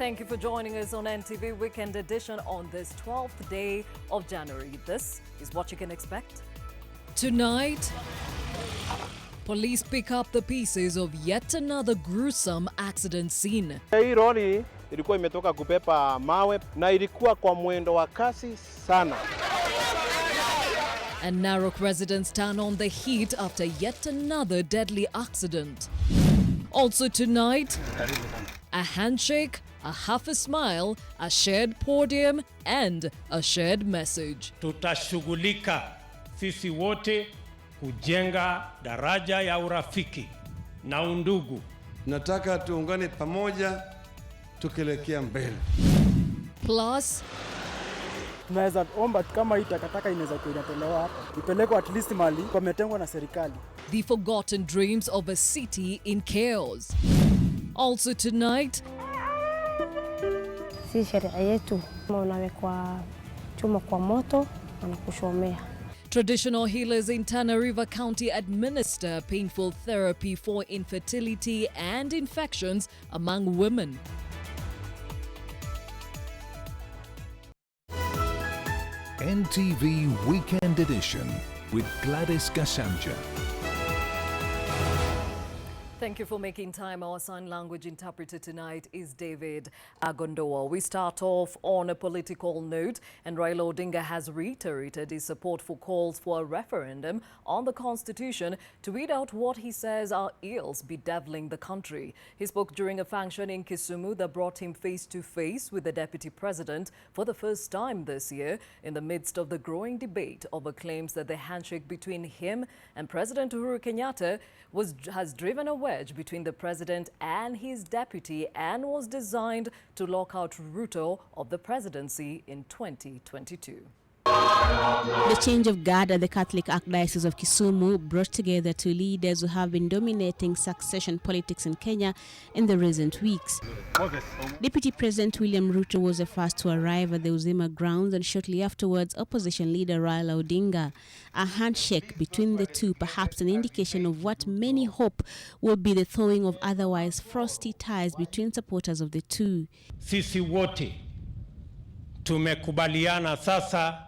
Thank you for joining us on NTV Weekend Edition on this 12th day of January. This is what you can expect. Tonight, police pick up the pieces of yet another gruesome accident scene. Hii lori ilikuwa imetoka kupepa mawe na ilikuwa kwa mwendo wa kasi sana. And Narok residents turn on the heat after yet another deadly accident. Also tonight, a handshake, a half a smile, a shared podium, and a shared message. Tutashughulika sisi wote kujenga daraja ya urafiki na undugu. Nataka tuungane pamoja tukielekea mbele. Plus, tunaweza omba kama hii takataka inaweza kuitolewa hapa, ipelekwe at least mali pametengwa na serikali. The forgotten dreams of a city in chaos. Also tonight, si sheria yetu, unawekwa chuma kwa moto wanakushomea. Traditional healers in Tana River County administer painful therapy for infertility and infections among women. NTV Weekend Edition with Gladys Gachanja. Thank you for making time. Our sign language interpreter tonight is David Agondoa. We start off on a political note, and Raila Odinga has reiterated his support for calls for a referendum on the Constitution to weed out what he says are ills bedeviling the country. He spoke during a function in Kisumu that brought him face to face with the Deputy President for the first time this year, in the midst of the growing debate over claims that the handshake between him and President Uhuru Kenyatta has driven a wedge between the president and his deputy and was designed to lock out Ruto of the presidency in 2022. The change of guard at the Catholic Archdiocese of Kisumu brought together two leaders who have been dominating succession politics in Kenya in the recent weeks. Deputy President William Ruto was the first to arrive at the Uzima grounds, and shortly afterwards, opposition leader Raila Odinga. A handshake between the two, perhaps an indication of what many hope will be the thawing of otherwise frosty ties between supporters of the two. Sisi wote tumekubaliana sasa.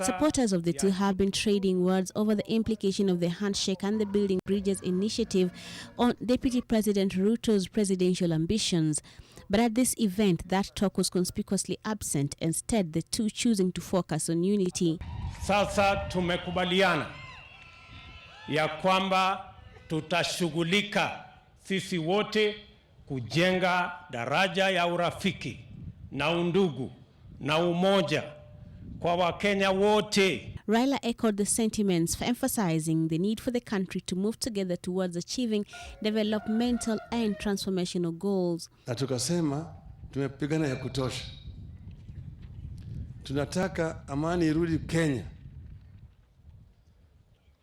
Supporters of the two have been trading words over the implication of the handshake and the Building Bridges initiative on Deputy President Ruto's presidential ambitions. But at this event, that talk was conspicuously absent, instead the two choosing to focus on unity. Sasa tumekubaliana ya kwamba tutashughulika sisi wote kujenga daraja ya urafiki na undugu na umoja kwa Wakenya wote. Raila echoed the sentiments, emphasizing the need for the country to move together towards achieving developmental and transformational goals. Na tukasema tumepigana ya kutosha. Tunataka amani irudi Kenya.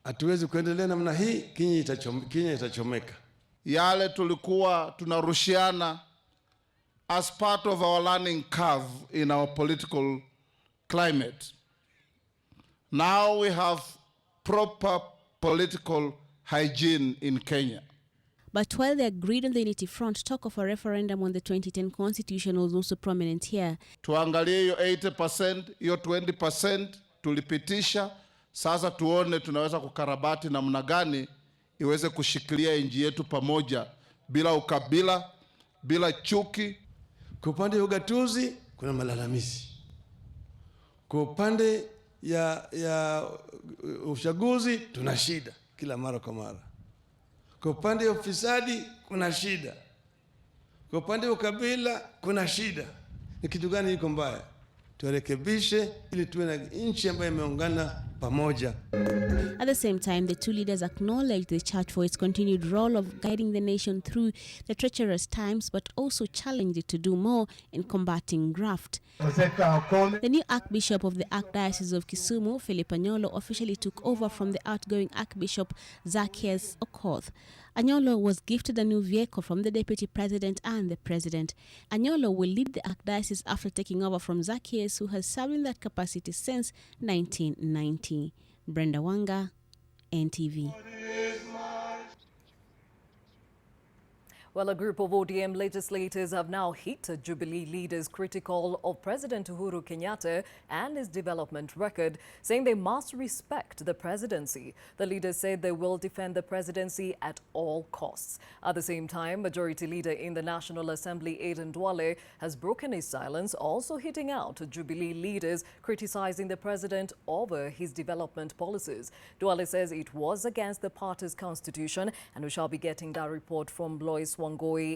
Hatuwezi kuendelea namna hii, Kenya itachomeka. Yale tulikuwa tunarushiana as part of our learning curve in our political climate. Now we have proper political hygiene in Kenya. But while they agreed on the unity front, talk of a referendum on the 2010 constitution was also prominent here. Tuangalie hiyo 80%, hiyo 20% tulipitisha. Sasa tuone tunaweza kukarabati namna gani iweze kushikilia nchi yetu pamoja bila ukabila, bila chuki. Kwa upande wa ugatuzi kuna malalamishi. Kwa upande ya uchaguzi tuna shida kila mara kwa mara. Kwa upande wa ufisadi kuna shida. Kwa upande wa ukabila kuna shida. Ni kitu gani iko mbaya? Turekebishe ili tuwe na nchi ambayo imeungana pamoja. At the same time, the two leaders acknowledged the church for its continued role of guiding the nation through the treacherous times, but also challenged it to do more in combating graft. The new Archbishop of the Archdiocese of Kisumu, Philip Anyolo, officially took over from the outgoing Archbishop Zacchaeus Okoth. Anyolo was gifted a new vehicle from the Deputy President and the President. Anyolo will lead the Archdiocese after taking over from Zacchaeus, who has served in that capacity since 1990. Brenda Wanga, NTV. Well, a group of ODM legislators have now hit Jubilee leaders critical of President Uhuru Kenyatta and his development record, saying they must respect the presidency. The leaders said they will defend the presidency at all costs. At the same time, Majority Leader in the National Assembly, Aden Duale, has broken his silence, also hitting out Jubilee leaders criticizing the president over his development policies. Duale says it was against the party's constitution, and we shall be getting that report from Lois Wangoi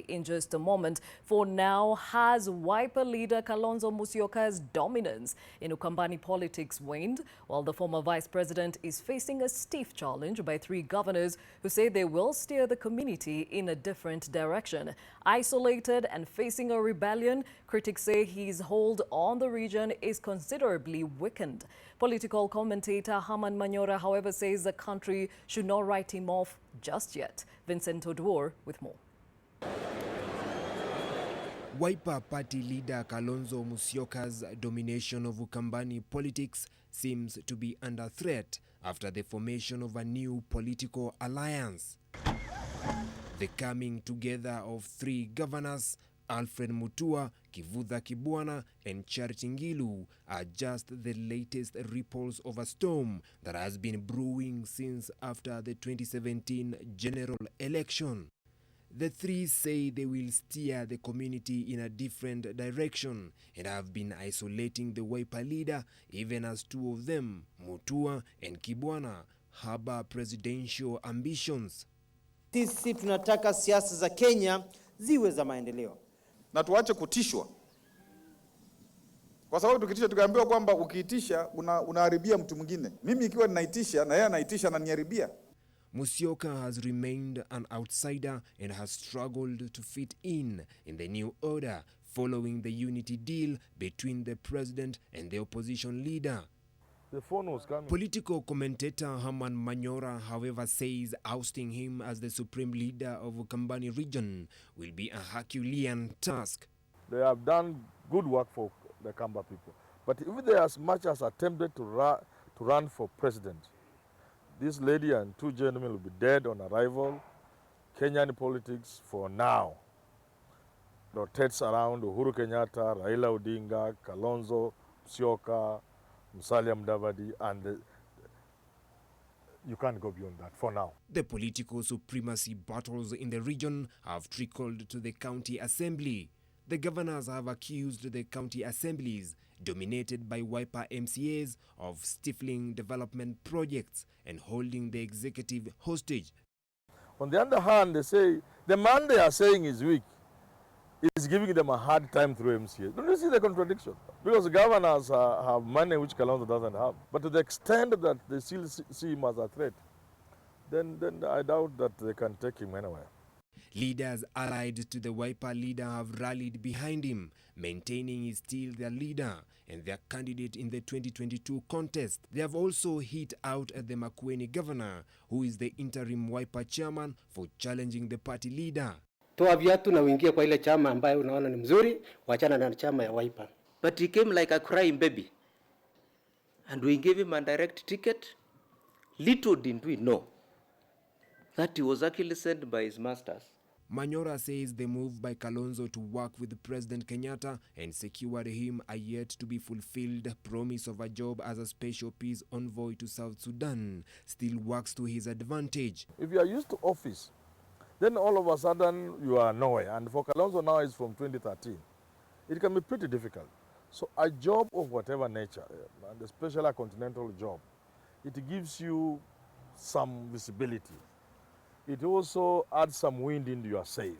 in just a moment. For now, has Wiper leader Kalonzo Musyoka's dominance in Ukambani politics waned? While the former vice president is facing a stiff challenge by three governors who say they will steer the community in a different direction. Isolated and facing a rebellion, critics say his hold on the region is considerably weakened. Political commentator Haman Manyora, however, says the country should not write him off just yet. Vincent Odwor with more. Wiper Party leader Kalonzo Musyoka's domination of Ukambani politics seems to be under threat after the formation of a new political alliance. The coming together of three governors, Alfred Mutua, Kivutha Kibwana and Charity Ngilu, are just the latest ripples of a storm that has been brewing since after the 2017 general election. The three say they will steer the community in a different direction and have been isolating the Wiper leader, even as two of them, Mutua and Kibwana, harbor presidential ambitions. Sisi tunataka siasa za Kenya ziwe za maendeleo. Na tuache kutishwa. Kwa sababu tukitisha tukaambiwa kwamba ukiitisha unaharibia mtu mwingine. Mimi ikiwa ninaitisha na yeye anaitisha na niharibia. Musyoka has remained an outsider and has struggled to fit in the new order following the unity deal between the president and the opposition leader. The phone was coming. Political commentator Haman Manyora, however, says ousting him as the supreme leader of Ukambani region will be a Herculean task. They have done good work for the Kamba people. But if they as much as attempted to run for president, this lady and two gentlemen will be dead on arrival. Kenyan politics for now rotates around Uhuru Kenyatta, Raila Odinga, Kalonzo Musyoka, Musalia Mudavadi, and you can't go beyond that for now. The political supremacy battles in the region have trickled to the county assembly. The governors have accused the county assemblies, dominated by Wiper MCAs, of stifling development projects and holding the executive hostage. On the other hand, they say the man they are saying is weak is giving them a hard time through MCA. Don't you see the contradiction? Because governors have money which Kalonzo doesn't have. But to the extent that they still see him as a threat, then I doubt that they can take him anywhere. Leaders allied to the Wiper leader have rallied behind him, maintaining he's still their leader and their candidate in the 2022 contest. They have also hit out at the Makueni governor, who is the interim Wiper chairman, for challenging the party leader. Toa viatu na uingie kwa ile chama ambayo unaona ni mzuri, wachana na chama ya Wiper. But he came like a crying baby. And we gave him a direct ticket. Little did we know that he was actually sent by his masters. Manyora says the move by Kalonzo to work with President Kenyatta and secure him a yet-to-be-fulfilled promise of a job as a special peace envoy to South Sudan still works to his advantage. If you are used to office, then all of a sudden you are nowhere. And for Kalonzo now is from 2013. It can be pretty difficult. So a job of whatever nature, and especially a continental job, it gives you some visibility. It also adds some wind into your sail.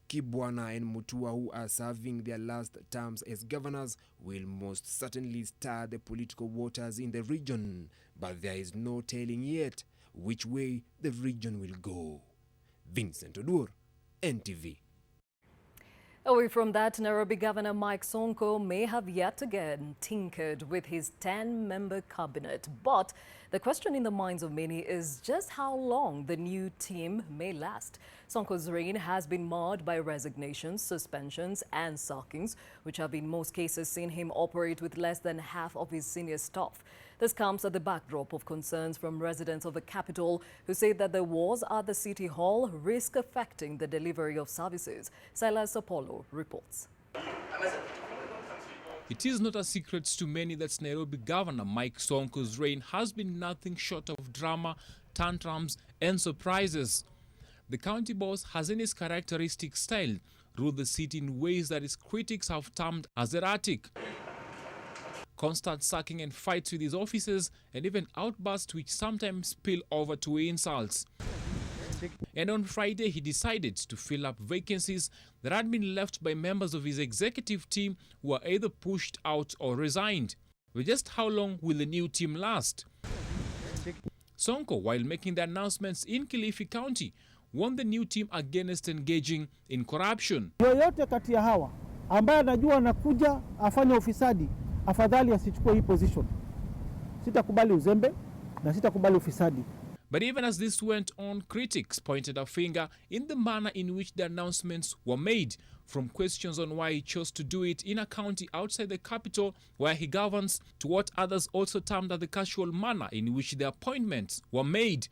Kibwana and Mutua, who are serving their last terms as governors, will most certainly stir the political waters in the region. But there is no telling yet which way the region will go. Vincent Odwor, NTV. Away from that, Nairobi Governor Mike Sonko may have yet again tinkered with his 10-member cabinet, but The question in the minds of many is just how long the new team may last. Sonko's reign has been marred by resignations, suspensions and sackings, which have in most cases seen him operate with less than half of his senior staff. This comes at the backdrop of concerns from residents of the capital who say that the wars at the City Hall risk affecting the delivery of services. Silas Apollo reports. It is not a secret to many that Nairobi Governor Mike Sonko's reign has been nothing short of drama, tantrums and surprises. The county boss has in his characteristic style ruled the city in ways that his critics have termed as erratic. Constant sacking and fights with his officers and even outbursts which sometimes spill over to insults. And on Friday, he decided to fill up vacancies that had been left by members of his executive team who were either pushed out or resigned. But just how long will the new team last? Sonko, while making the announcements in Kilifi County, warned the new team against engaging in corruption. Yoyote kati ya hawa ambaye anajua anakuja afanye ufisadi, afadhali asichukue hii position. Sitakubali uzembe na sitakubali ufisadi. But even as this went on, critics pointed a finger in the manner in which the announcements were made, from questions on why he chose to do it in a county outside the capital where he governs, to what others also termed as the casual manner in which the appointments were made.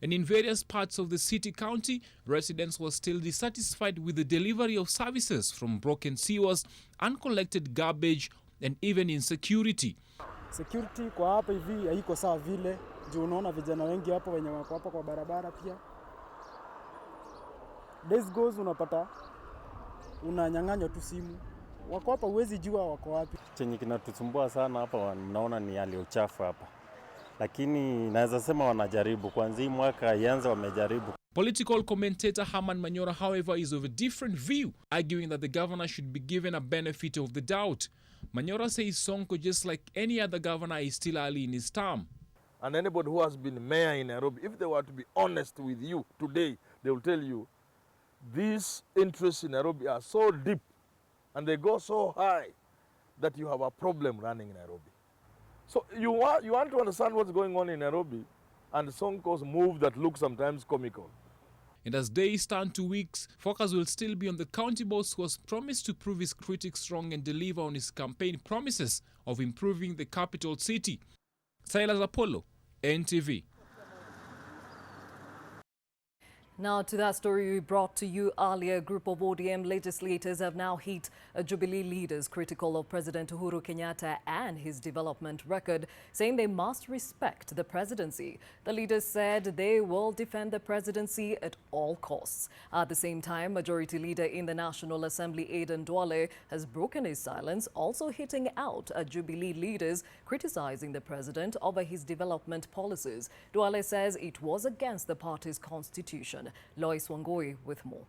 And in various parts of the city county, residents were still dissatisfied with the delivery of services, from broken sewers, uncollected garbage, and even insecurity. Security kwa hapa hivi haiko sawa vile. Juu unaona vijana wengi hapo wenye wako hapa kwa barabara pia. Days goes unapata unanyang'anywa tu simu. Wako hapa huwezi jua wako wapi. Chenye kinatusumbua sana hapa naona ni hali ya uchafu hapa. Lakini naweza sema wanajaribu, kuanzia mwaka ianze wamejaribu. Political commentator Herman Manyora, however, is of a different view, arguing that the governor should be given a benefit of the doubt. Manyora says Sonko, just like any other governor, is still early in his term. And anybody who has been mayor in Nairobi, if they were to be honest with you today, they will tell you these interests in Nairobi are so deep and they go so high that you have a problem running in Nairobi. So you want to understand what's going on in Nairobi, and Sonko's move that looks sometimes comical. And as days turn to weeks, focus will still be on the county boss who has promised to prove his critics wrong and deliver on his campaign promises of improving the capital city. Silas Apollo, NTV. Now to that story we brought to you earlier, a group of ODM legislators have now hit Jubilee leaders critical of President Uhuru Kenyatta and his development record, saying they must respect the presidency. The leaders said they will defend the presidency at all costs. At the same time, Majority Leader in the National Assembly, Aden Duale, has broken his silence, also hitting out at Jubilee leaders, criticizing the president over his development policies. Duale says it was against the party's constitution. Lois Wangoi with more.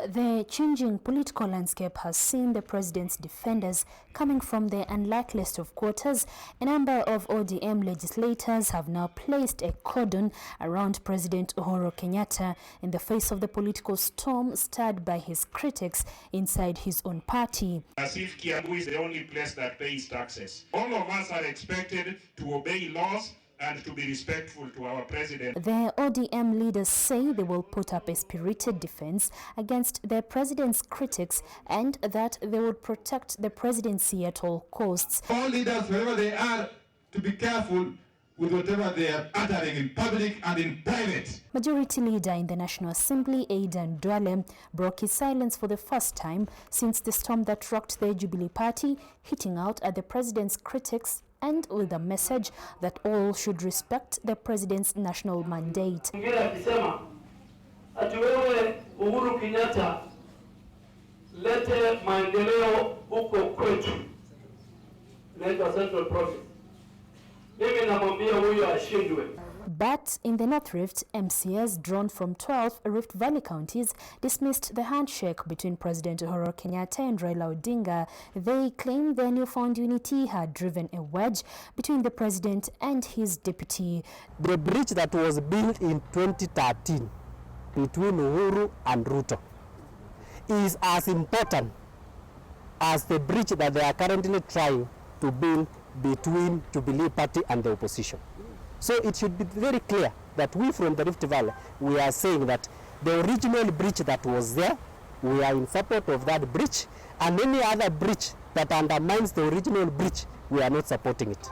The changing political landscape has seen the president's defenders coming from the unlikeliest of quarters. A number of ODM legislators have now placed a cordon around President Uhuru Kenyatta in the face of the political storm stirred by his critics inside his own party. As if Kiambu is the only place that pays taxes. All of us are expected to obey laws and to be respectful to our president. The ODM leaders say they will put up a spirited defense against the president's critics and that they would protect the presidency at all costs. All leaders, wherever they are, to be careful with whatever they are uttering in public and in private. Majority Leader in the National Assembly, Aden Duale, broke his silence for the first time since the storm that rocked the Jubilee Party, hitting out at the president's critics and with a message that all should respect the president's national mandate. Akisema ati wewe Uhuru Kenyatta lete maendeleo huko kwetu naitwa Central Province. Mimi namwambia huyo ashindwe. But in the North Rift, MCS drawn from 12 Rift Valley counties dismissed the handshake between President Uhuru Kenyatta and Raila Odinga. They claim their newfound unity had driven a wedge between the president and his deputy. The bridge that was built in 2013 between Uhuru and Ruto is as important as the bridge that they are currently trying to build between Jubilee Party and the opposition. So it should be very clear that we from the Rift Valley, we are saying that the original breach that was there, we are in support of that breach, and any other breach that undermines the original breach, we are not supporting it.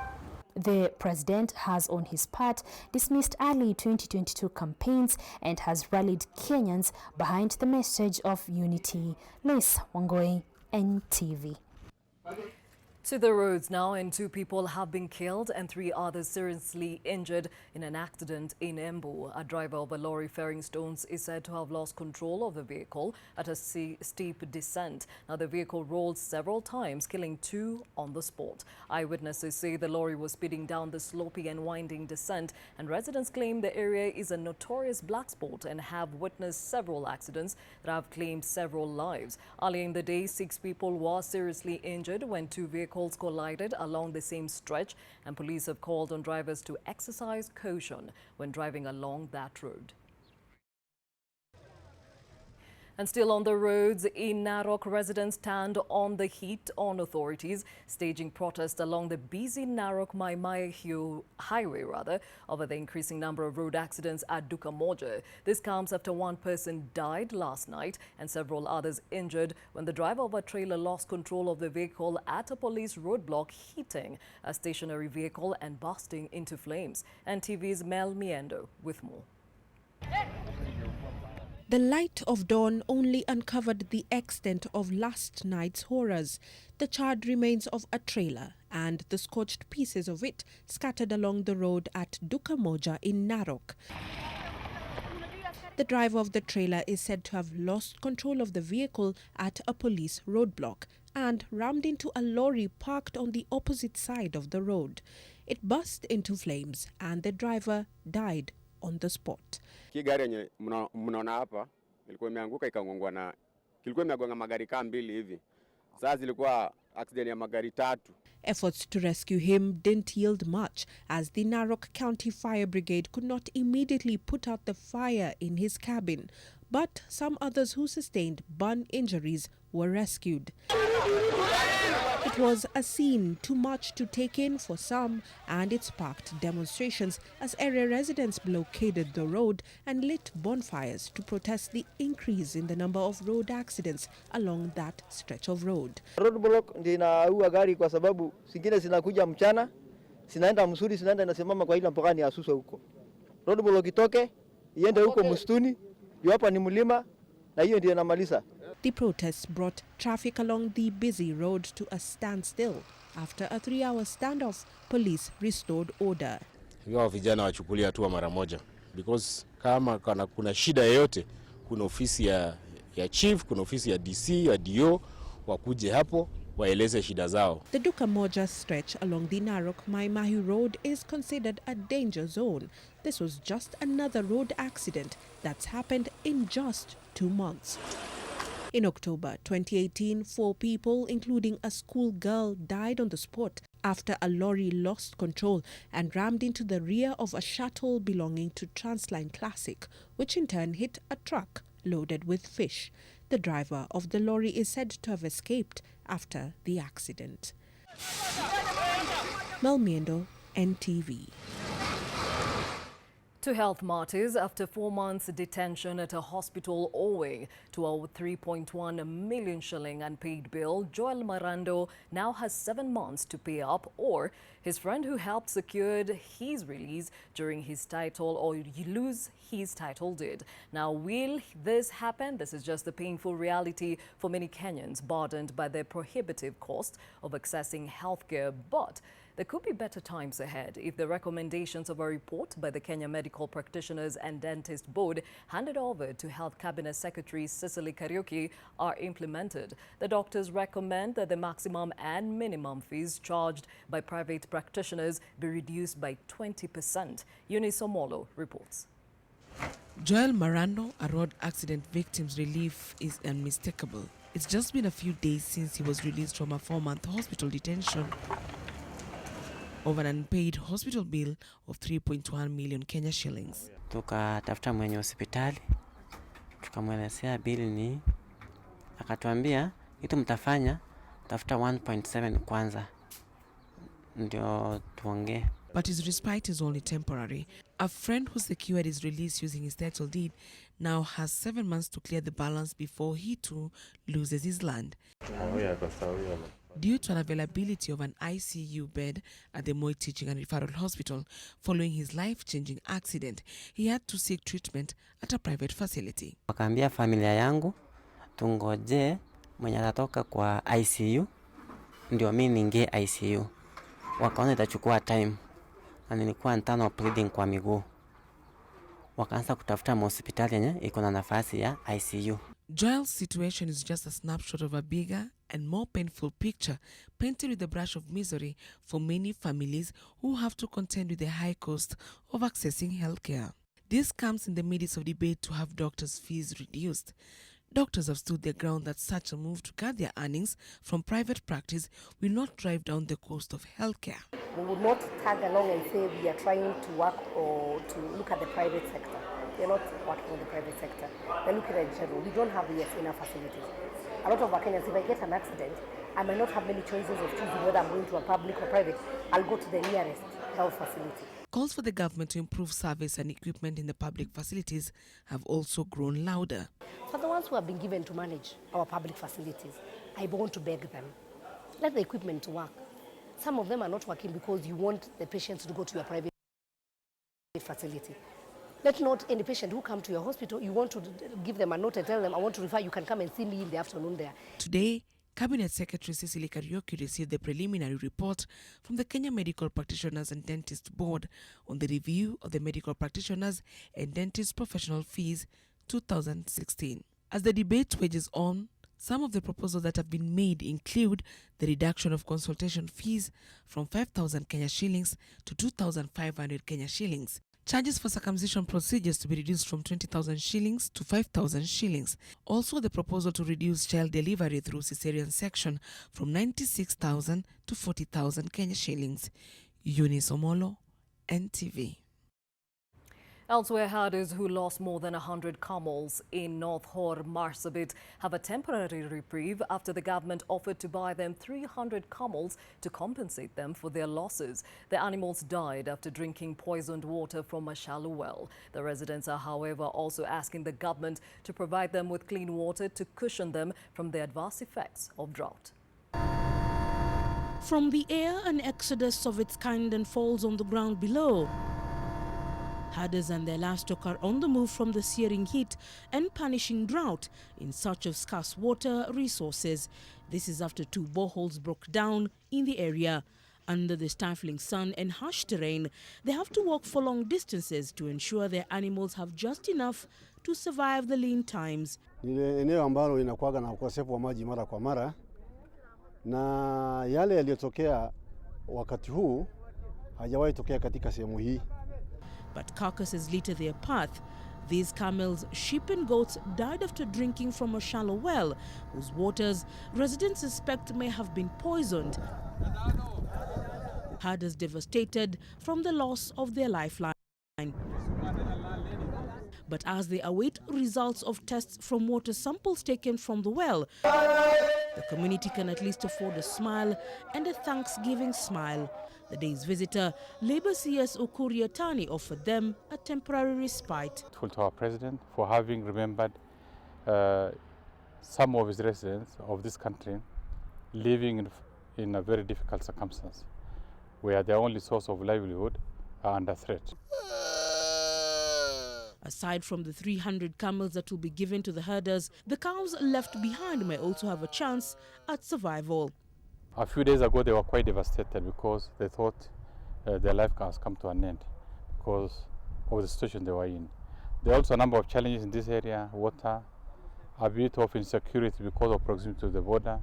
The president has on his part dismissed early 2022 campaigns and has rallied Kenyans behind the message of unity. Lois Wangoi, NTV. To the roads now, and 2 people have been killed and 3 others seriously injured in an accident in Embu. A driver of a lorry ferrying stones is said to have lost control of the vehicle at a steep descent. Now, the vehicle rolled several times, killing 2 on the spot. Eyewitnesses say the lorry was speeding down the slopey and winding descent, and residents claim the area is a notorious black spot and have witnessed several accidents that have claimed several lives. Earlier in the day, 6 people were seriously injured when 2 vehicles collided along the same stretch, and police have called on drivers to exercise caution when driving along that road. And still on the roads in Narok, residents stand on the heat on authorities staging protests along the busy Narok-Mai-Mahiu highway over the increasing number of road accidents at Dukamoja. This comes after 1 person died last night and several others injured when the driver of a trailer lost control of the vehicle at a police roadblock, hitting a stationary vehicle and bursting into flames. And TV's Mel Miendo with more. The light of dawn only uncovered the extent of last night's horrors. The charred remains of a trailer and the scorched pieces of it scattered along the road at Dukamoja in Narok. The driver of the trailer is said to have lost control of the vehicle at a police roadblock and rammed into a lorry parked on the opposite side of the road. It burst into flames and the driver died on the spot. Gari yenye mnaona hapa ilikuwa imeanguka ikagongwa na kilikuwa imegonga magari kama 2 hivi. Sasa zilikuwa accident ya magari 3. Efforts to rescue him didn't yield much as the Narok County Fire Brigade could not immediately put out the fire in his cabin, but some others who sustained burn injuries were rescued. It was a scene too much to take in for some, and it sparked demonstrations as area residents blockaded the road and lit bonfires to protest the increase in the number of road accidents along that stretch of road. Roadblock ndio inaua gari kwa sababu zingine zinakuja mchana, zinaenda msuri, zinaenda inasimama kwa ile mpakani ya Suswa huko. Roadblock itoke, iende huko msituni, hapa ni mlima na hiyo ndio inamaliza. The protests brought traffic along the busy road to a standstill. After a 3-hour standoff, police restored order. Hao vijana wachukulia hatua mara moja because kama kuna shida yoyote, kuna ofisi ya chief, kuna ofisi ya DC, ya DO, wakuje hapo waeleze shida zao. The Dukamoja stretch along the Narok-Mai-Mahiu road is considered a danger zone. This was just another road accident that's happened in just 2 months. In October 2018, 4 people, including a school girl, died on the spot after a lorry lost control and rammed into the rear of a shuttle belonging to Transline Classic, which in turn hit a truck loaded with fish. The driver of the lorry is said to have escaped after the accident. Mel Miendo, NTV. To health matters after 4 months detention at a hospital owing to a 3.1 million shilling unpaid bill, Joel Marando now has 7 months to pay up, or his friend who helped secured his release during his title or lose his title did. Now, will this happen? This is just the painful reality for many Kenyans burdened by the prohibitive cost of accessing healthcare. But there could be better times ahead if the recommendations of a report by the Kenya Medical Practitioners and Dentist Board handed over to Health Cabinet Secretary Cicely Kariuki are implemented. The doctors recommend that the maximum and minimum fees charged by private practitioners be reduced by 20%. Eunice Omolo reports. Joel Marando, a road accident victim's relief is unmistakable. It's just been a few days since he was released from a 4-month hospital detention of an unpaid hospital bill of 3.1 million Kenya shillings. Tukatafuta mwenye hospitali, tukamwelezea bili ni, akatuambia kitu mtafanya, tafuta 1.7 kwanza, ndio tuongee. But his respite is only temporary. A friend who secured his release using his title deed now has 7 months to clear the balance before he too loses his land. Due to unavailability of an ICU bed at the Moi Teaching and Referral Hospital following his life-changing accident, he had to seek treatment at a private facility. Wakaambia familia yangu tungoje mwenye atatoka kwa ICU ndio mimi niingie ICU. Wakaona itachukua time. Na nilikuwa internal bleeding kwa miguu. Wakaanza kutafuta hospitali yenye iko na nafasi ya ICU. Joel's situation is just a snapshot of a bigger and more painful picture painted with the brush of misery for many families who have to contend with the high cost of accessing healthcare. This comes in the midst of debate to have doctors' fees reduced. Doctors have stood their ground that such a move to cut their earnings from private practice will not drive down the cost of healthcare. We would not tag along and say we are trying to work or to look at the private sector. We are not working in the private sector. We're looking at general. We don't have enough facilities. A lot of our Kenyans, if I get an accident, I might not have many choices of choosing whether I'm going to a public or private. I'll go to the nearest health facility. Calls for the government to improve service and equipment in the public facilities have also grown louder. For the ones who have been given to manage our public facilities, I want to beg them, let the equipment work. Some of them are not working because you want the patients to go to your private facility. Let not any patient who come to your hospital, you want to give them a note and tell them, I want to refer, you can come and see me in the afternoon there. Today, Cabinet Secretary Cecily Kariuki received the preliminary report from the Kenya Medical Practitioners and Dentists Board on the review of the Medical Practitioners and Dentists Professional Fees 2016. As the debate wages on, some of the proposals that have been made include the reduction of consultation fees from 5,000 Kenya shillings to 2,500 Kenya shillings. Charges for circumcision procedures to be reduced from 20,000 shillings to 5,000 shillings. Also, the proposal to reduce child delivery through cesarean section from 96,000 to 40,000 Kenya shillings. Eunice Omolo, NTV. Elsewhere, herders who lost more than 100 camels in North Hor Marsabit have a temporary reprieve after the government offered to buy them 300 camels to compensate them for their losses. The animals died after drinking poisoned water from a shallow well. The residents are, however, also asking the government to provide them with clean water to cushion them from the adverse effects of drought. From the air, an exodus of its kind unfolds on the ground below. Herders and their livestock are on the move from the searing heat and punishing drought in search of scarce water resources. This is after 2 boreholes broke down in the area. Under the stifling sun and harsh terrain, they have to walk for long distances to ensure their animals have just enough to survive the lean times. Ni eneo ambalo inakuwa na ukosefu wa maji mara kwa mara, na yale yaliyotokea wakati huu hajawahi tokea katika sehemu hii. But carcasses litter their path. These camels, sheep and goats died after drinking from a shallow well, whose waters residents suspect may have been poisoned. Herders devastated from the loss of their lifeline. But as they await results of tests from water samples taken from the well, the community can at least afford a smile and a Thanksgiving smile. The day's visitor, Labour CS Ukuria Tani, offered them a temporary respite. To our president for having remembered some of his residents of this country living in a very difficult circumstance, where their only source of livelihood are under threat. Aside from the 300 camels that will be given to the herders, the cows left behind may also have a chance at survival. A few days ago, they were quite devastated because they thought their life has come to an end because of the situation they were in. There are also a number of challenges in this area: water, a bit of insecurity because of proximity to the border.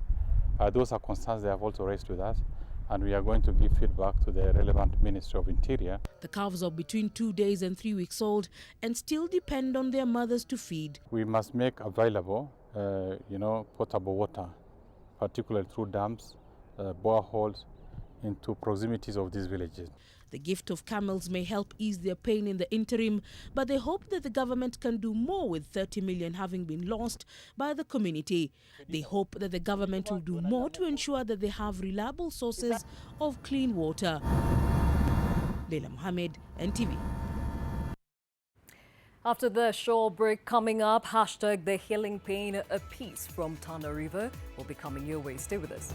Those are concerns they have also raised with us, and we are going to give feedback to the relevant Ministry of Interior. The calves are between 2 days and 3 weeks old and still depend on their mothers to feed. We must make available, potable water, particularly through dams, boreholes, into proximities of these villages. The gift of camels may help ease their pain in the interim, but they hope that the government can do more with 30 million having been lost by the community. They hope that the government will do more to ensure that they have reliable sources of clean water. Leila Mohammed, NTV. After the short break coming up, hashtag the healing pain, a piece from Tana River will be coming your way. Stay with us.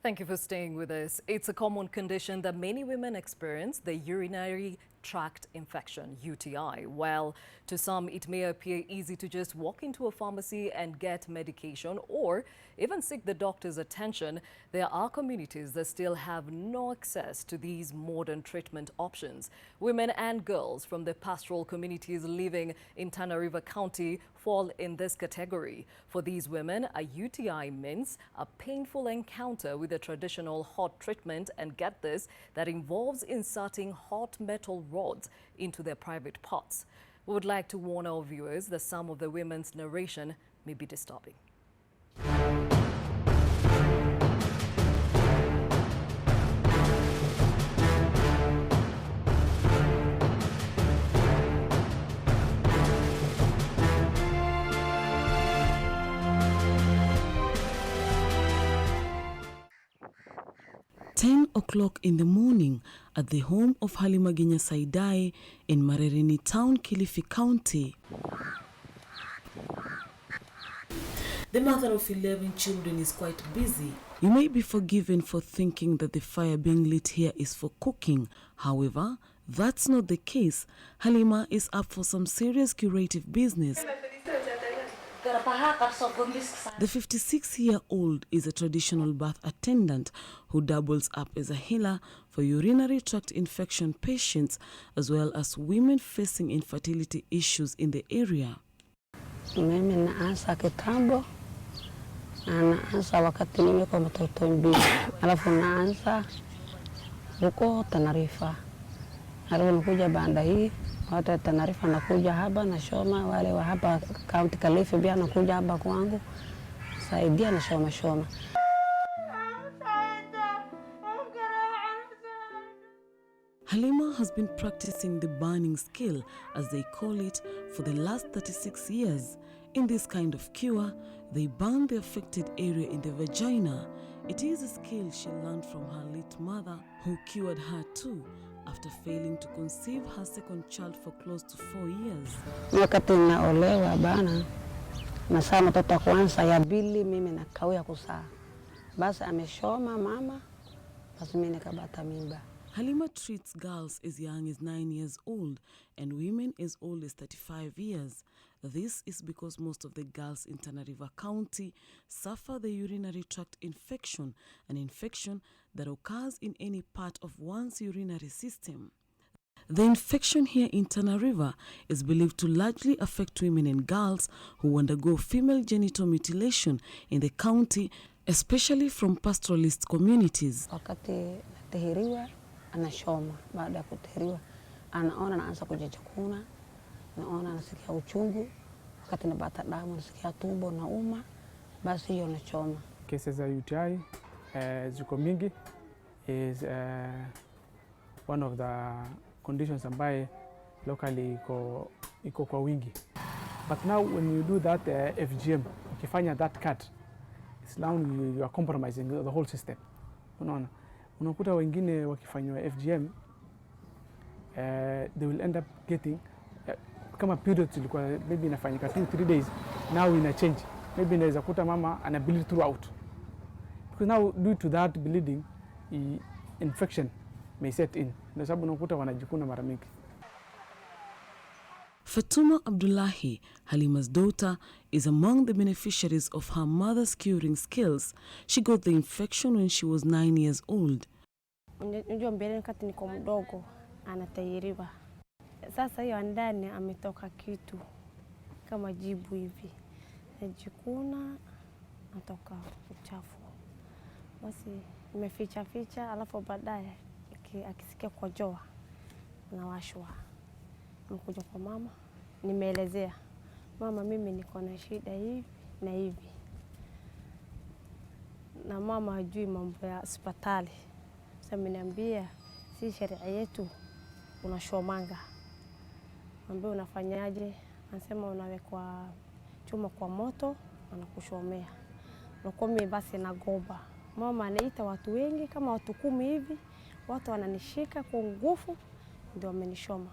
Thank you for staying with us. It's a common condition that many women experience, the urinary tract infection, UTI. While to some it may appear easy to just walk into a pharmacy and get medication or even seek the doctor's attention, there are communities that still have no access to these modern treatment options. Women and girls from the pastoral communities living in Tana River County fall in this category. For these women, a UTI means a painful encounter with a traditional hot treatment, and get this, that involves inserting hot metal rods into their private parts. We would like to warn our viewers that some of the women's narration may be disturbing. 10 o'clock in the morning at the home of Halima Saidai in Marereni Town, Kilifi County. The mother of 11 children is quite busy. You may be forgiven for thinking that the fire being lit here is for cooking. However, that's not the case. Halima is up for some serious curative business. The 56-year-old is a traditional birth attendant who doubles up as a healer for urinary tract infection patients as well as women facing infertility issues in the area. Mimi naanza kitambo, naanza wakati mimi kwa mtoto mbili, alafu naanza huko Tanarifa. Alafu nakuja banda hii, watu Tanarifa nakuja hapa na shoma, wale wa hapa kaunti Kilifi pia nakuja hapa kwangu, saidia na shoma. Halima has been practicing the burning skill, as they call it, for the last 36 years. In this kind of cure, they burn the affected area in the vagina. It is a skill she learned from her late mother, who cured her too, after failing to conceive her second child for close to 4 years. Wakati naolewa bana, nasaa mtoto kwanza, ya pili mimi nakawia kuzaa. Basi ameshoma mama, basi mimi nikapata mimba. Halima treats girls as young as 9 years old and women as old as 35 years. This is because most of the girls in Tana River County suffer the urinary tract infection, an infection that occurs in any part of one's urinary system. The infection here in Tana River is believed to largely affect women and girls who undergo female genital mutilation in the county, especially from pastoralist communities. Wakati natahiriwa, anashoma. Baada ya kutahiriwa, anaona anaanza kujikuna, naona anasikia uchungu, wakati napata damu nasikia tumbo nauma, basi hiyo nachoma. Cases za UTI ziko mingi, is one of the conditions ambaye locally iko kwa wingi. But now when you do that FGM, ukifanya that cut, it's now you are compromising the whole system. Unakuta wengine wakifanywa FGM, they will end up getting kama periods ilikuwa maybe inafanyika 2-3 days, now ina change. Maybe inaweza kuta mama ana bleed throughout. Because now due to that bleeding, infection may set in. Ndio sababu unakuta wanajikuna mara mingi. Fatuma Abdullahi, Halima's daughter, is among the beneficiaries of her mother's curing skills. She got the infection when she was 9 years old. Unajua mbele wakati niko mdogo anatahiriwa. Sasa hiyo ndani ametoka kitu kama jibu hivi. Najikuna natoka uchafu. Basi nimeficha alafu baadaye akisikia kojoa nawashwa. Nikuja kwa mama, nimeelezea. Mama, mimi niko na shida hivi na hivi. Na mama hajui mambo ya hospitali. Sasa ameniambia si sheria yetu unashomanga. Ambao unafanyaje? Anasema unawekwa chuma kwa moto anakushomea. Nakuwa mimi basi nagoba. Mama anaita watu wengi kama watu 10 hivi. Watu wananishika kwa nguvu ndio amenishoma.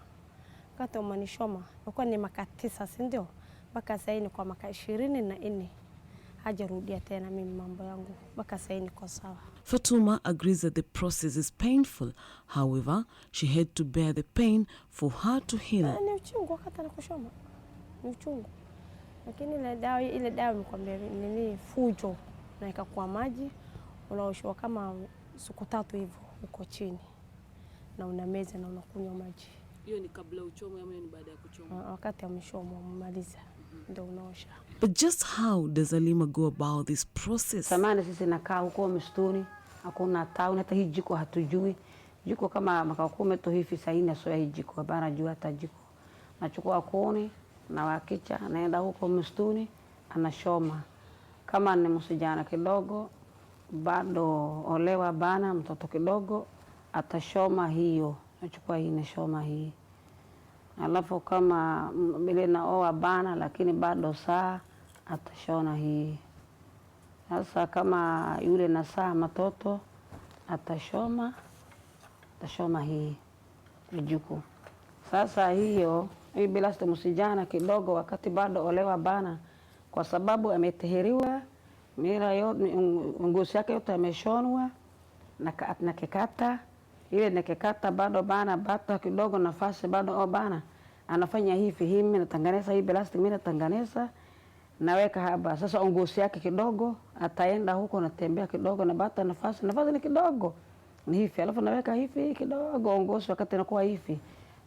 Wakati umanishoma, nakuwa ni maka 9, si ndio? Mpaka sasa ni kwa maka 24. Hajarudia tena mimi mambo yangu. Mpaka sasa niko sawa. Fatuma agrees that the process is painful. However, she had to bear the pain for her to heal. Ni uchungu wakati anakushoma. Ni uchungu. Lakini ile dawa nikwambia nini fujo na ikakuwa maji, unaoshwa kama siku 3 hivyo uko chini. Na unameza na unakunywa maji. Hiyo ni kabla uchomwe ama ni baada ya kuchomwa? Wakati ameshomwa umaliza ndio unaosha. But just how does Halima go about this process? Samani sisi nakaa huko msituni, hakuna town, hata hii jiko hatujui. Jiko kama maka 10 tu hivi saini asoya hii jiko, bana jua hata jiko. Nachukua kuni na wakicha, naenda huko msituni, anashoma. Kama ni msijana kidogo, bado olewa bana mtoto kidogo, atashoma hiyo. Nachukua hii nashoma hii. Alafu kama bila naoa bana lakini bado saa atashona hii. Sasa kama yule nasaa matoto atashoma hii mjukuu. Sasa hiyo hii Belasto msijana kidogo wakati bado olewa bana, kwa sababu ametahiriwa mira yote ngozi yake yote ameshonwa na kekata ile nakekata bado bana bata kidogo nafasi bado bana anafanya hivi mimi natanganeza hii Belasto mimi natanganeza naweka hapa. Sasa ngozi yake kidogo ataenda huko natembea kidogo na bata nafasi ni kidogo ni hivi, alafu naweka hivi kidogo ngozi wakati inakuwa hivi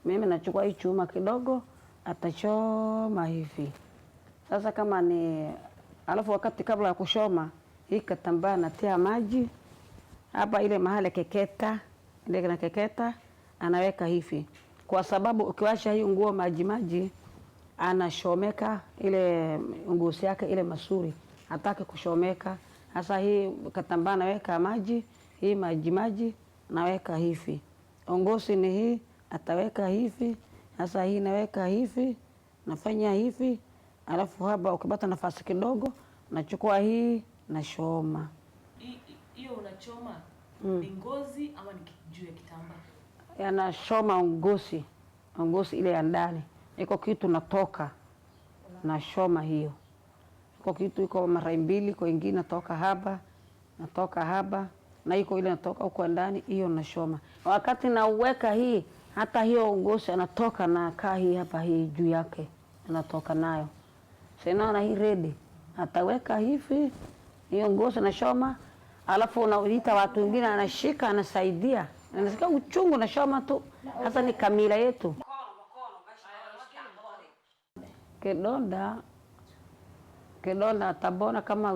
mimi nachukua hii chuma kidogo atachoma hivi. Sasa kama ni alafu wakati kabla ya kushoma hii katambaa natia maji hapa ile mahali keketa ile na keketa anaweka hivi, kwa sababu ukiwasha hii nguo maji anashomeka ile ngozi yake ile masuri hataki kushomeka. Sasa hii katambaa naweka maji hii maji naweka hivi, ngozi ni hii ataweka hivi. Sasa hii naweka hivi nafanya hivi, alafu hapa ukipata nafasi kidogo nachukua hii na shoma. Hiyo unachoma ni ngozi ama ni juu ya kitambaa? Yanashoma ngozi ile ya ndani. Iko kitu natoka na shoma hiyo. Iko kitu iko mara mbili, kwa ingine natoka hapa na iko ile natoka huko ndani hiyo na shoma. Wakati nauweka hii hata hiyo ngozi anatoka na kaa hii hapa hii juu yake anatoka nayo. Sinaona hii ready. Ataweka hivi hiyo ngozi na shoma, alafu unaita watu wengine anashika anasaidia. Anasikia uchungu na shoma tu. Hasa ni kamera yetu. Kidonda atabona kama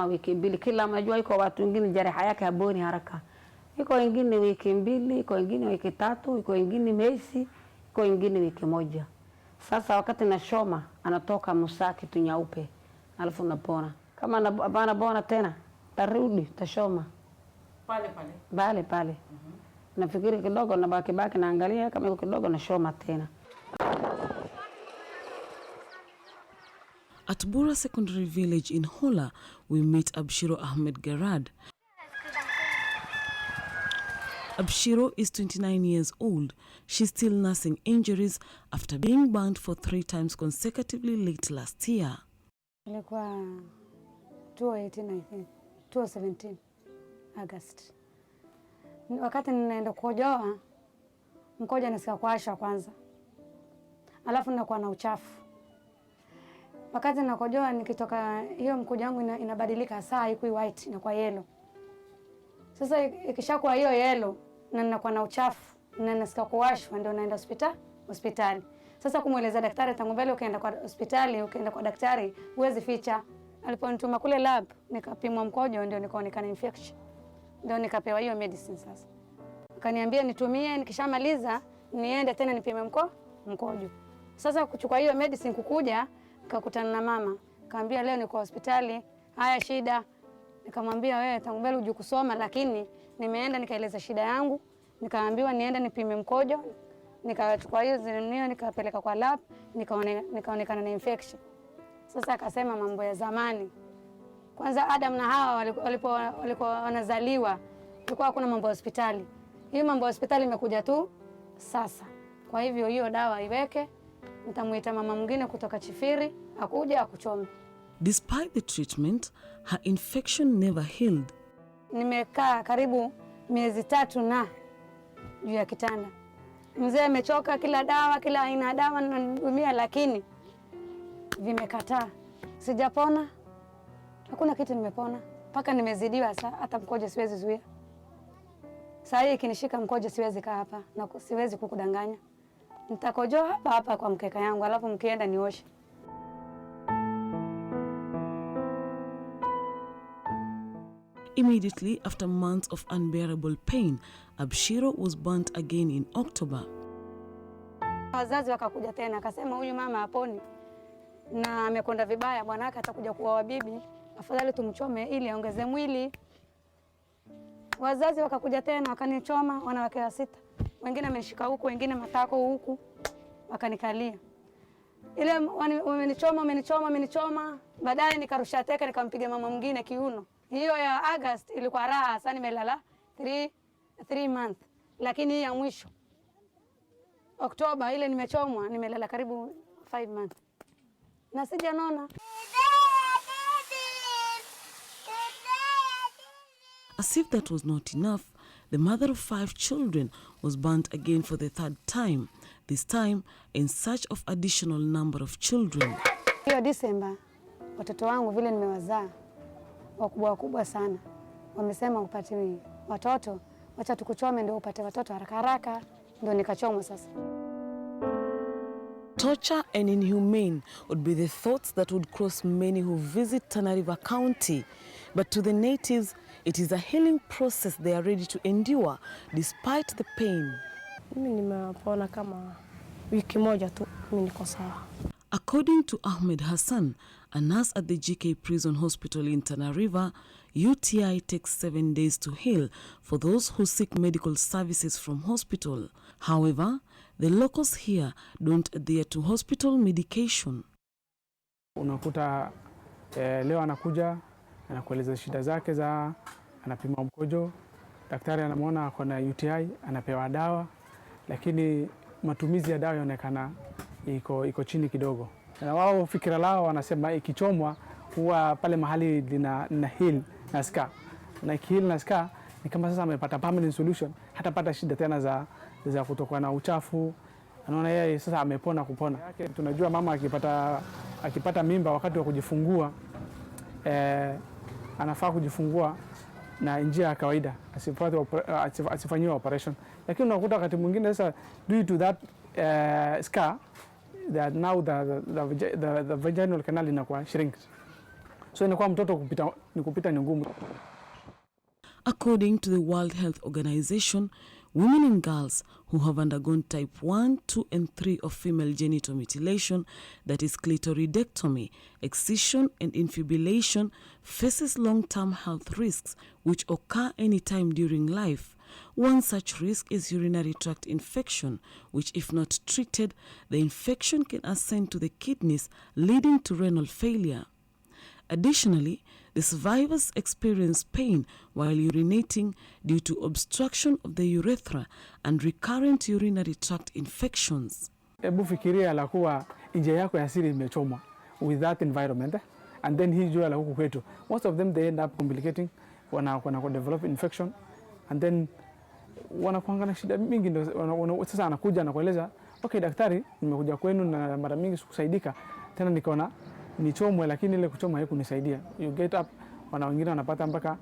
wiki mbili. Kila mnajua iko watu wengine jeraha yake haboni haraka. Iko wengine wiki mbili, iko wengine wiki tatu, iko wengine mwezi, iko wengine wiki moja. Sasa wakati na shoma anatoka musaki tu nyeupe. Alafu napona. Kama na bona tena tarudi tashoma. Pale. Nafikiri kidogo na baki naangalia kama iko kidogo na shoma tena. At Bura Secondary Village in Hola, we meet Abshiro Ahmed Garad. Abshiro is 29 years old. She's still nursing injuries after being banned for 3 times consecutively late last year. Ilikuwa 2018, I think. 2017, August. Wakati ninaenda kukojoa, mkojo nasikia kuasha kwanza. Alafu ninakuwa na uchafu. Wakati ninakojoa nikitoka hiyo mkojo wangu inabadilika saa haikuwa white inakuwa yellow. Sasa ikishakuwa hiyo yellow na ninakuwa na uchafu na nasikia kuwashwa ndio naenda hospitali. Sasa kumueleza daktari tangu mbele ukaenda kwa hospitali ukaenda kwa daktari huwezi ficha. Aliponituma kule lab nikapimwa mkojo ndio nikaonekana infection. Ndio nikapewa hiyo medicine sasa. Akaniambia nitumie nikishamaliza niende tena nipime mkojo. Sasa kuchukua hiyo medicine kukuja nikakutana na mama. Kaambia leo niko hospitali, haya shida. Nikamwambia wewe tangu mbele uje kusoma lakini nimeenda nikaeleza shida yangu. Nikaambiwa niende nipime mkojo. Nikachukua hiyo zinio nikapeleka kwa lab, nikaonekana na infection. Sasa akasema mambo ya zamani. Kwanza Adam na Hawa walikuwa wanazaliwa, kulikuwa hakuna mambo ya hospitali. Hiyo mambo ya hospitali imekuja tu sasa. Kwa hivyo hiyo dawa iweke, nitamuita mama mwingine kutoka Chifiri, akuja akuchome. Despite the treatment, her infection never healed. Nimekaa karibu miezi 3 na juu ya kitanda. Mzee amechoka kila dawa, kila aina dawa nanidumia lakini vimekataa. Sijapona. Hakuna kitu nimepona. Paka nimezidiwa hata mkojo siwezi zuia. Saa hii kinishika mkojo siwezi kaa hapa na siwezi kukudanganya. Nitakojoa hapa kwa mkeka yangu alafu mkienda nioshe. Immediately after months of unbearable pain, Abshiro was burnt again in October. Wazazi wakakuja tena akasema huyu mama haponi na amekonda vibaya, bwanake atakuja kuoa bibi, afadhali tumchome ili aongeze mwili. Wazazi wakakuja tena wakanichoma, wanawake 6. Wengine amenishika huku, wengine matako huku, wakanikalia. Ile wamenichoma, baadaye nikarusha teka nikampiga mama mwingine kiuno. Hiyo ya August ilikuwa raha, sasa nimelala 3 months, lakini hii ya mwisho Oktoba ile nimechomwa, nimelala karibu 5 months na sijanona. As if that was not enough, the mother of 5 children was burnt again for the 3rd time, this time in search of additional number of children. Hiyo December, watoto wangu vile nimewazaa wakubwa sana, wamesema upate watoto, wacha tukuchome ndio upate watoto haraka, ndio nikachomwa sasa. Torture and inhumane would be the thoughts that would cross many who visit Tana River County. But to the natives, it is a healing process they are ready to endure despite the pain. Mimi nimepona kama wiki moja tu, mimi niko sawa. According to Ahmed Hassan, a nurse at the GK Prison Hospital in Tana River, UTI takes 7 days to heal for those who seek medical services from hospital. However, the locals here don't adhere to hospital medication. Unakuta leo anakuja, anakueleza shida zake za, anapima mkojo, daktari anamwona ako na UTI, anapewa dawa, lakini matumizi ya dawa yanaonekana iko chini kidogo. Na wao fikira lao wanasema ikichomwa huwa pale mahali lina heal na scar. Na ikiheal na scar ni kama sasa amepata permanent solution, hatapata shida tena za kutoka na uchafu. Anaona yeye sasa amepona kupona. Tunajua mama akipata mimba wakati wa kujifungua anafaa kujifungua na njia ya kawaida, asifanyiwe operation. Lakini unakuta wakati mwingine sasa due to that scar that now the vaginal canal inakuwa shrink. So inakuwa mtoto kupita ni ngumu. According to the World Health Organization, women and girls who have undergone type 1, 2, and 3 of female genital mutilation, that is clitoridectomy, excision, and infibulation, faces long-term health risks which occur anytime during life. One such risk is urinary tract infection, which if not treated, the infection can ascend to the kidneys, leading to renal failure. Additionally, the survivors experience pain while urinating due to obstruction of the urethra and recurrent urinary tract infections. Hebu fikiria la kuwa nje yako ya siri imechomwa with that environment, and then hii jua la huku kwetu. Most of them they end up complicating, wana develop infection, and then wanakuanga na shida mingi. Sasa anakuja na kueleza, okay daktari, nimekuja kwenu na mara mingi sikusaidika, tena nikaona nichomwe, lakini ile kuchomwa haikunisaidia. You get up, wengine wanapata mpaka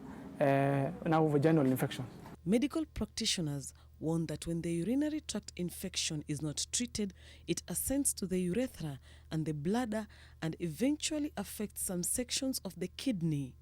now vaginal infection. Medical practitioners warn that when the urinary tract infection is not treated, it ascends to the urethra and the bladder and eventually affects some sections of the kidney.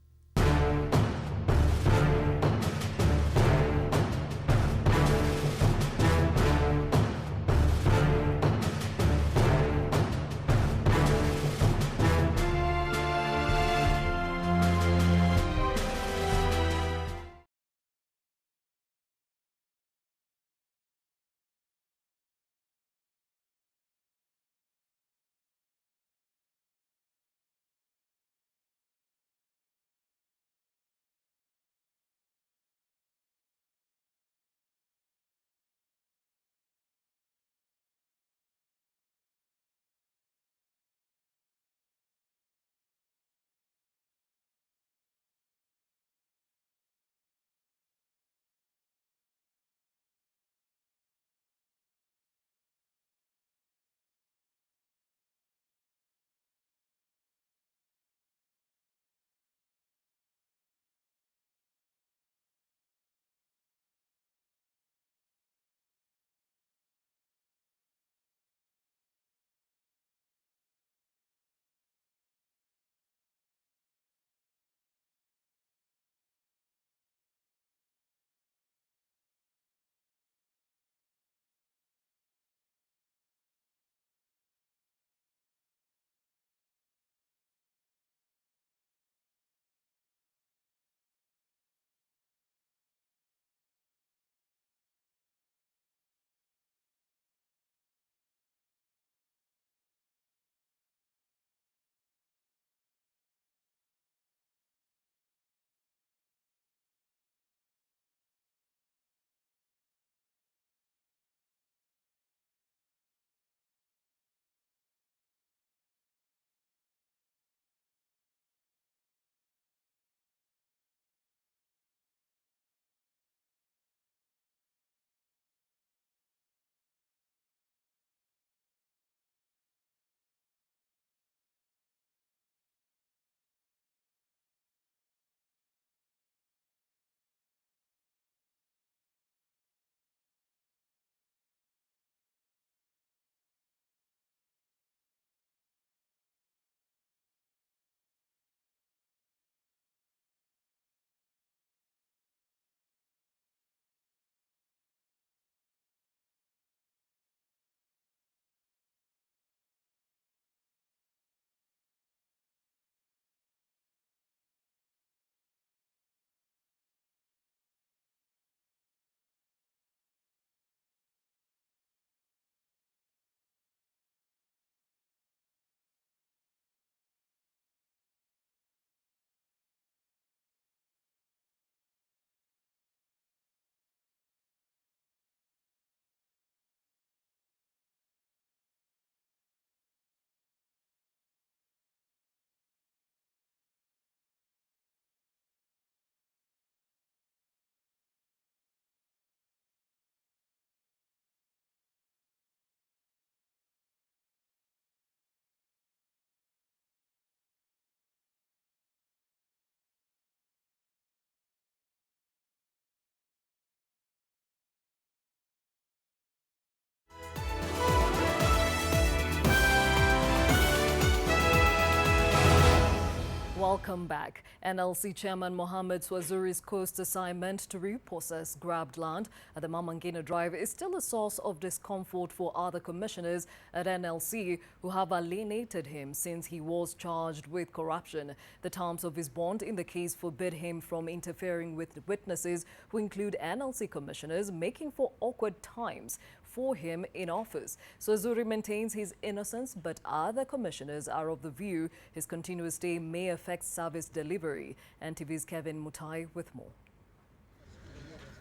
Welcome back. NLC Chairman Mohammed Swazuri's coast assignment to repossess grabbed land at the Mamangina Drive is still a source of discomfort for other commissioners at NLC who have alienated him since he was charged with corruption. The terms of his bond in the case forbid him from interfering with witnesses who include NLC commissioners, making for awkward times for him in office. Swazuri maintains his innocence, but other commissioners are of the view his continuous stay may affect service delivery. NTV's Kevin Mutai with more.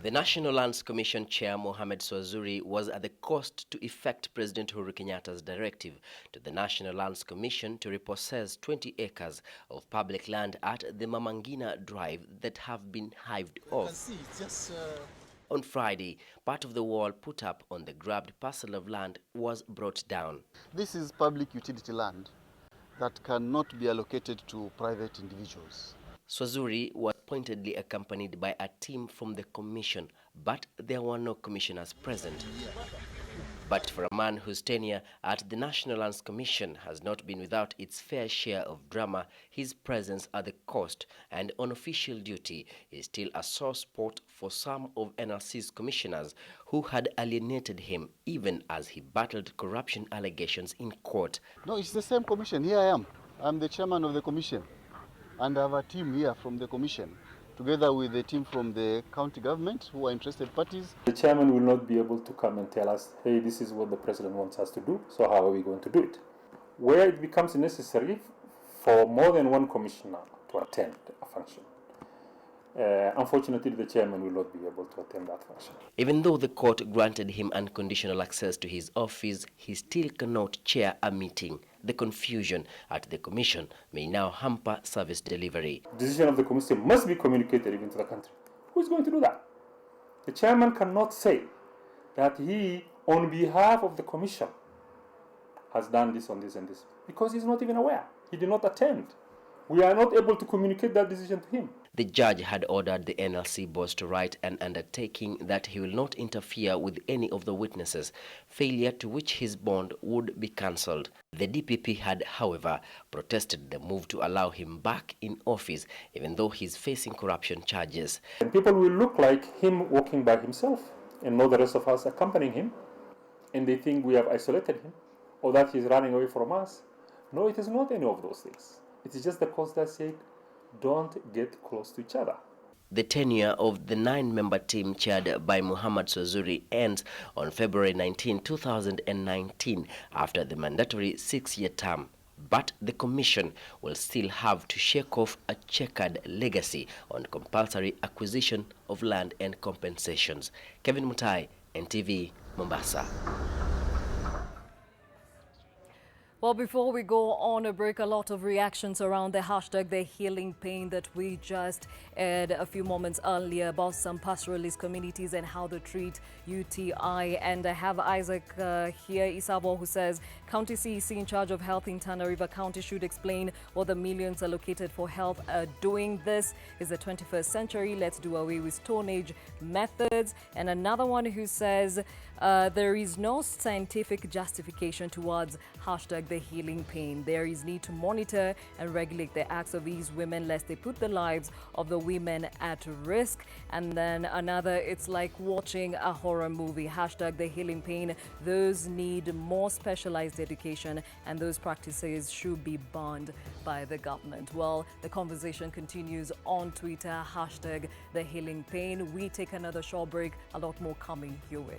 The National Lands Commission Chair Mohammed Swazuri was at the cost to effect President Uhuru Kenyatta's directive to the National Lands Commission to repossess 20 acres of public land at the Mamangina Drive that have been hived off. On Friday, part of the wall put up on the grabbed parcel of land was brought down. This is public utility land that cannot be allocated to private individuals. Swazuri was pointedly accompanied by a team from the commission, but there were no commissioners present. But for a man whose tenure at the National Lands Commission has not been without its fair share of drama, his presence at the coast and on official duty is still a sore spot for some of NLC's commissioners who had alienated him even as he battled corruption allegations in court. No, it's the same commission. Here I am. I'm the chairman of the commission. And I have a team here from the commission, together with the team from the county government who are interested parties. The chairman will not be able to come and tell us, hey, this is what the president wants us to do, so how are we going to do it? Where it becomes necessary for more than one commissioner to attend a function, unfortunately, the chairman will not be able to attend that function. Even though the court granted him unconditional access to his office, he still cannot chair a meeting. The confusion at the commission may now hamper service delivery. The decision of the commission must be communicated even to the country. Who is going to do that? The chairman cannot say that he, on behalf of the commission, has done this on this and this, because he's not even aware. He did not attend. We are not able to communicate that decision to him. The judge had ordered the NLC boss to write an undertaking that he will not interfere with any of the witnesses, failure to which his bond would be cancelled. The DPP had, however, protested the move to allow him back in office, even though he's facing corruption charges. And people will look like him walking by himself and not the rest of us accompanying him, and they think we have isolated him or that he's running away from us. No, it is not any of those things. It is just the cause that said, don't get close to each other. The tenure of the 9-member team chaired by Mohammed Swazuri ends on February 19, 2019, after the mandatory 6-year term. But the commission will still have to shake off a checkered legacy on compulsory acquisition of land and compensations. Kevin Mutai, NTV, Mombasa. Well, before we go on a break, a lot of reactions around the hashtag The Healing Pain that we just aired a few moments earlier about some pastoralist communities and how they treat UTI. And I have Isaac here, Isabo, who says County CEC in charge of health in Tana River County should explain what the millions allocated for health are doing. This is the 21st century. Let's do away with Stone Age methods. And another one who says there is no scientific justification towards hashtag The Healing Pain. There is need to monitor and regulate the acts of these women lest they put the lives of the women at risk. And then another, it's like watching a horror movie. Hashtag The Healing Pain. Those need more specialized education and those practices should be banned by the government. Well, the conversation continues on Twitter. Hashtag The Healing Pain. We take another short break. A lot more coming your way.